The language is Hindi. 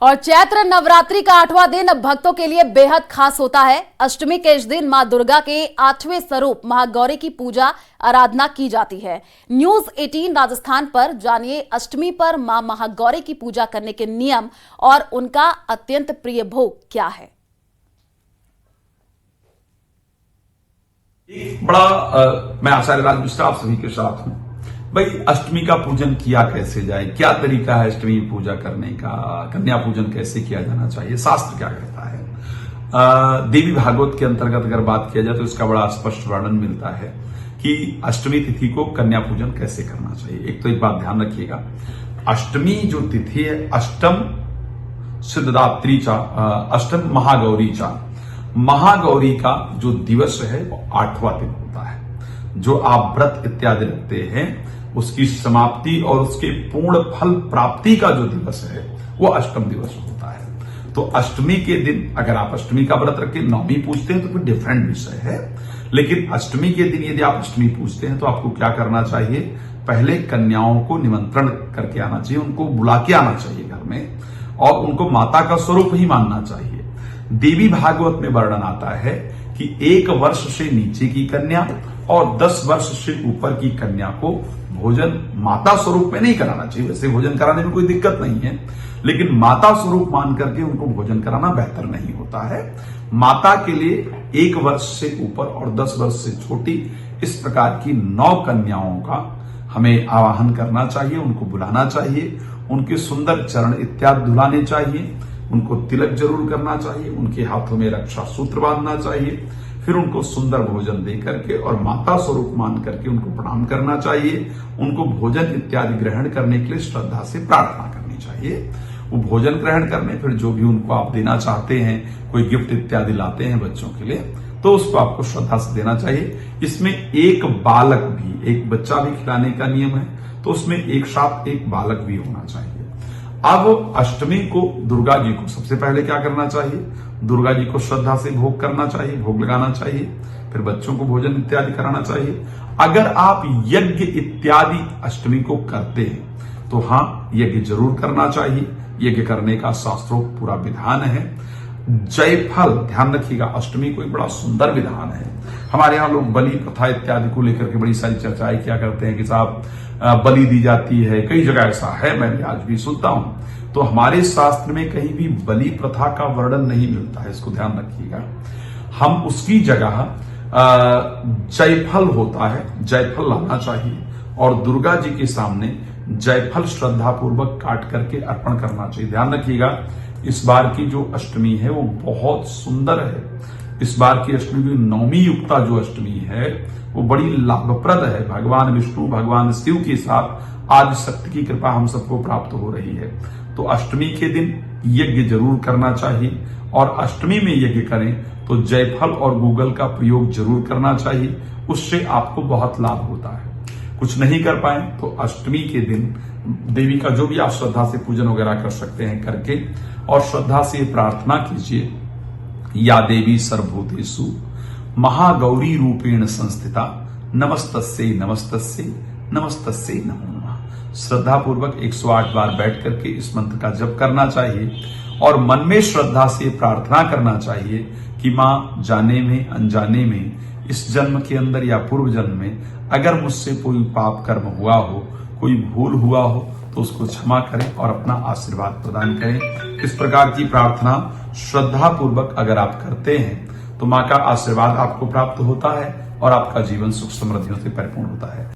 और चैत्र नवरात्रि का 8वां दिन भक्तों के लिए बेहद खास होता है। अष्टमी के इस दिन मां दुर्गा के 8वें स्वरूप महागौरी की पूजा आराधना की जाती है। न्यूज 18 राजस्थान पर जानिए अष्टमी पर मां महागौरी की पूजा करने के नियम और उनका अत्यंत प्रिय भोग क्या है। एक बड़ा मैं आचार्य राज मिश्रा आप सभी के साथ हूं। भाई, अष्टमी का पूजन किया कैसे जाए, क्या तरीका है अष्टमी पूजा करने का, कन्या पूजन कैसे किया जाना चाहिए, शास्त्र क्या कहता है। देवी भागवत के अंतर्गत अगर बात किया जाए तो इसका बड़ा स्पष्ट वर्णन मिलता है कि अष्टमी तिथि को कन्या पूजन कैसे करना चाहिए। एक तो एक बात ध्यान रखिएगा, अष्टमी जो तिथि है, अष्टम सिद्धदात्री चा, अष्टम महागौरी चा, महागौरी का जो दिवस है वो 8वां दिन होता है। जो आप व्रत इत्यादि रखते हैं उसकी समाप्ति और उसके पूर्ण फल प्राप्ति का जो दिवस है वो अष्टम दिवस होता है। तो अष्टमी के दिन अगर आप अष्टमी का व्रत रख के नवमी पूजते हैं तो फिर डिफरेंट विषय है, लेकिन अष्टमी के दिन यदि आप अष्टमी पूजते हैं तो आपको क्या करना चाहिए, पहले कन्याओं को निमंत्रण करके आना चाहिए, उनको बुला के आना चाहिए घर में और उनको माता का स्वरूप ही मानना चाहिए। देवी भागवत में वर्णन आता है कि 1 वर्ष से नीचे की कन्या और 10 वर्ष से ऊपर की कन्या को भोजन माता स्वरूप में नहीं कराना चाहिए। वैसे भोजन कराने में कोई दिक्कत नहीं है, लेकिन माता स्वरूप मान करके उनको भोजन कराना बेहतर नहीं होता है। माता के लिए 1 वर्ष से ऊपर और 10 वर्ष से छोटी इस प्रकार की 9 कन्याओं का हमें आवाहन करना चाहिए, उनको बुलाना चाहिए, उनके सुंदर चरण इत्यादि धुलाने चाहिए, उनको तिलक जरूर करना चाहिए, उनके हाथों में रक्षा सूत्र बांधना चाहिए, फिर उनको सुंदर भोजन दे करके और माता स्वरूप मान करके उनको प्रणाम करना चाहिए। उनको भोजन इत्यादि ग्रहण करने के लिए श्रद्धा से प्रार्थना करनी चाहिए। वो भोजन ग्रहण करने फिर जो भी उनको आप देना चाहते हैं, कोई गिफ्ट इत्यादि लाते हैं बच्चों के लिए, तो उसको आपको श्रद्धा से देना चाहिए। इसमें एक बालक भी, एक बच्चा भी खिलाने का नियम है, तो उसमें एक साथ एक बालक भी होना चाहिए। अब अष्टमी को दुर्गा जी को सबसे पहले क्या करना चाहिए, दुर्गा जी को श्रद्धा से भोग करना चाहिए, भोग लगाना चाहिए, फिर बच्चों को भोजन इत्यादि कराना चाहिए। अगर आप यज्ञ इत्यादि अष्टमी को करते हैं तो हाँ, यज्ञ जरूर करना चाहिए। यज्ञ करने का शास्त्रोक्त पूरा विधान है। जयफल, ध्यान रखिएगा, अष्टमी को एक बड़ा सुंदर विधान है। हमारे यहाँ लोग बलि प्रथा इत्यादि को लेकर के बड़ी सारी चर्चाएं क्या करते हैं कि साहब बलि दी जाती है, कई जगह ऐसा है, मैं भी आज भी सुनता हूं। तो हमारे शास्त्र में कहीं भी बलि प्रथा का वर्णन नहीं मिलता है, इसको ध्यान रखिएगा। हम उसकी जगह जयफल होता है, जयफल लाना चाहिए और दुर्गा जी के सामने जयफल श्रद्धा पूर्वक काट करके अर्पण करना चाहिए। ध्यान रखिएगा, इस बार की जो अष्टमी है वो बहुत सुंदर है। इस बार की अष्टमी की नवमी युक्ता जो अष्टमी है वो बड़ी लाभप्रद है। भगवान विष्णु, भगवान शिव के साथ आदि शक्ति की कृपा हम सबको प्राप्त हो रही है। तो अष्टमी के दिन यज्ञ जरूर करना चाहिए और अष्टमी में यज्ञ करें तो जयफल और गूगल का प्रयोग जरूर करना चाहिए, उससे आपको बहुत लाभ होता है। कुछ नहीं कर पाए तो अष्टमी के दिन देवी का जो भी आप श्रद्धा से पूजन वगैरह कर सकते हैं करके और श्रद्धा से प्रार्थना कीजिए, या देवी सर्वभूतेषु महागौरी रूपेण संस्थिता नमस्तस्यै नमस्तस्यै नमस्तस्यै नमो नमः। श्रद्धा पूर्वक 108 बार बैठ करके इस मंत्र का जप करना चाहिए और मन में श्रद्धा से प्रार्थना करना चाहिए कि मां, जाने में अनजाने में इस जन्म के अंदर या पूर्व जन्म में अगर मुझसे कोई पाप कर्म हुआ हो, कोई भूल हुआ हो तो उसको क्षमा करें और अपना आशीर्वाद प्रदान करें। इस प्रकार की प्रार्थना श्रद्धा पूर्वक अगर आप करते हैं तो मां का आशीर्वाद आपको प्राप्त होता है और आपका जीवन सुख समृद्धियों से परिपूर्ण होता है।